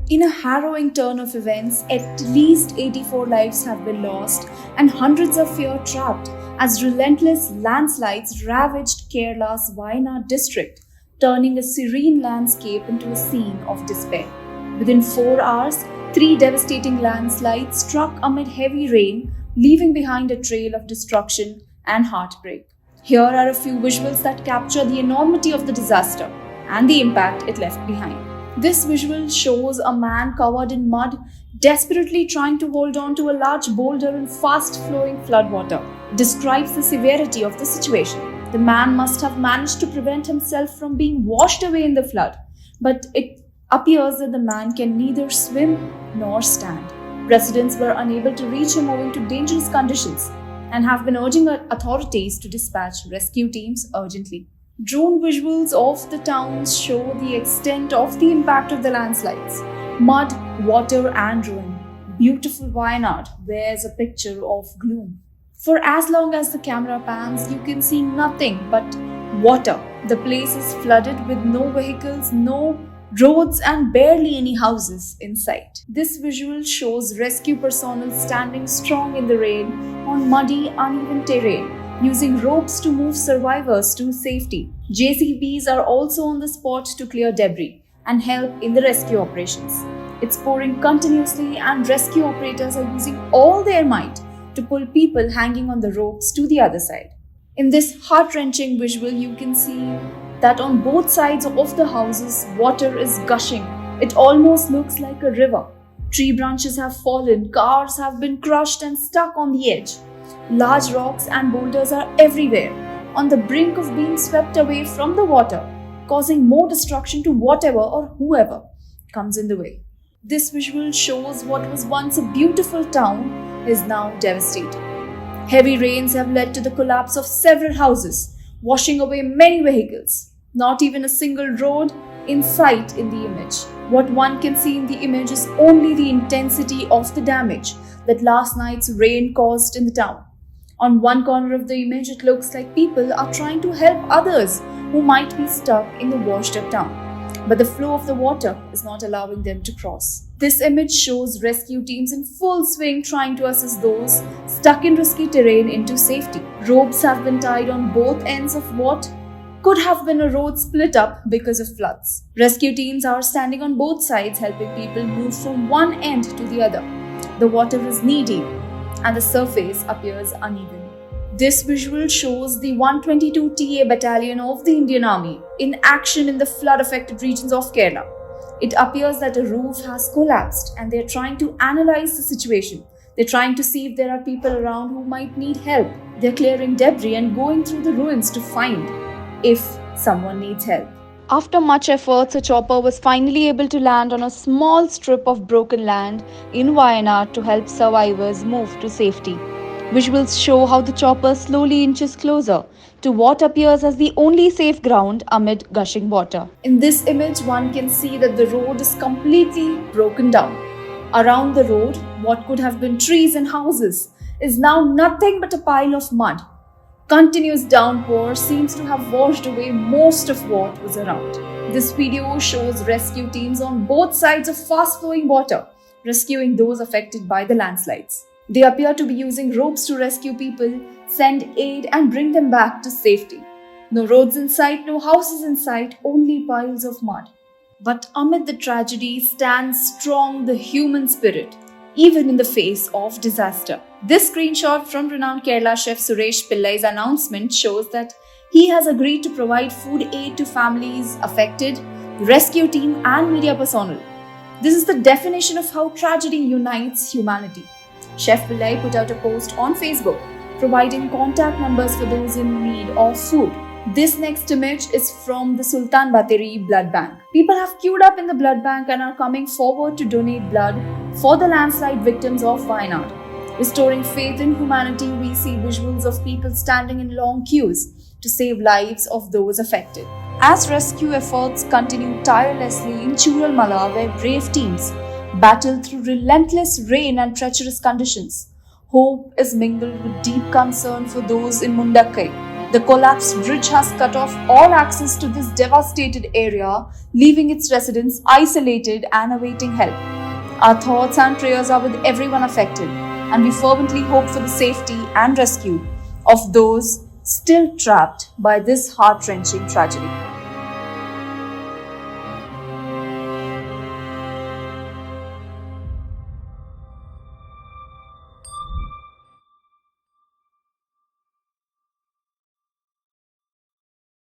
In a harrowing turn of events, at least 84 lives have been lost and hundreds of fear trapped as relentless landslides ravaged Kerala's Wayanad district, turning a serene landscape into a scene of despair. Within 4 hours, three devastating landslides struck amid heavy rain, leaving behind a trail of destruction and heartbreak. Here are a few visuals that capture the enormity of the disaster and the impact it left behind. This visual shows a man covered in mud, desperately trying to hold on to a large boulder in fast flowing floodwater. It describes the severity of the situation. The man must have managed to prevent himself from being washed away in the flood, but it appears that the man can neither swim nor stand. Residents were unable to reach him owing to dangerous conditions and have been urging authorities to dispatch rescue teams urgently. Drone visuals of the towns show the extent of the impact of the landslides. Mud, water, and ruin. Beautiful Wayanad wears a picture of gloom. For as long as the camera pans, you can see nothing but water. The place is flooded with no vehicles, no roads, and barely any houses in sight. This visual shows rescue personnel standing strong in the rain on muddy, uneven terrain, using ropes to move survivors to safety. JCBs are also on the spot to clear debris and help in the rescue operations. It's pouring continuously, and rescue operators are using all their might to pull people hanging on the ropes to the other side. In this heart-wrenching visual, you can see that on both sides of the houses, water is gushing. It almost looks like a river. Tree branches have fallen, cars have been crushed and stuck on the edge. Large rocks and boulders are everywhere, on the brink of being swept away from the water, causing more destruction to whatever or whoever comes in the way. This visual shows what was once a beautiful town is now devastated. Heavy rains have led to the collapse of several houses, washing away many vehicles. Not even a single road in sight in the image. What one can see in the image is only the intensity of the damage that last night's rain caused in the town. On one corner of the image, it looks like people are trying to help others who might be stuck in the washed up town, but the flow of the water is not allowing them to cross. This image shows rescue teams in full swing trying to assist those stuck in risky terrain into safety. Ropes have been tied on both ends of what could have been a road split up because of floods. Rescue teams are standing on both sides helping people move from one end to the other. The water is knee deep and the surface appears uneven. This visual shows the 122 TA Battalion of the Indian Army in action in the flood-affected regions of Kerala. It appears that a roof has collapsed and they're trying to analyze the situation. They're trying to see if there are people around who might need help. They're clearing debris and going through the ruins to find if someone needs help. After much efforts, a chopper was finally able to land on a small strip of broken land in Wayanad to help survivors move to safety. Visuals show how the chopper slowly inches closer to what appears as the only safe ground amid gushing water. In this image, one can see that the road is completely broken down. Around the road, what could have been trees and houses is now nothing but a pile of mud. Continuous downpour seems to have washed away most of what was around. This video shows rescue teams on both sides of fast-flowing water, rescuing those affected by the landslides. They appear to be using ropes to rescue people, send aid and bring them back to safety. No roads in sight, no houses in sight, only piles of mud. But amid the tragedy stands strong the human spirit, even in the face of disaster. This screenshot from renowned Kerala chef Suresh Pillai's announcement shows that he has agreed to provide food aid to families affected, rescue team and media personnel. This is the definition of how tragedy unites humanity. Chef Pillai put out a post on Facebook providing contact numbers for those in need of food. This next image is from the Sultan Bateri Blood Bank. People have queued up in the blood bank and are coming forward to donate blood for the landslide victims of Wayanad. Restoring faith in humanity, we see visuals of people standing in long queues to save lives of those affected. As rescue efforts continue tirelessly in Churalmala, where brave teams battle through relentless rain and treacherous conditions, hope is mingled with deep concern for those in Mundakkai, The collapsed bridge has cut off all access to this devastated area, leaving its residents isolated and awaiting help. Our thoughts and prayers are with everyone affected, and we fervently hope for the safety and rescue of those still trapped by this heart wrenching tragedy.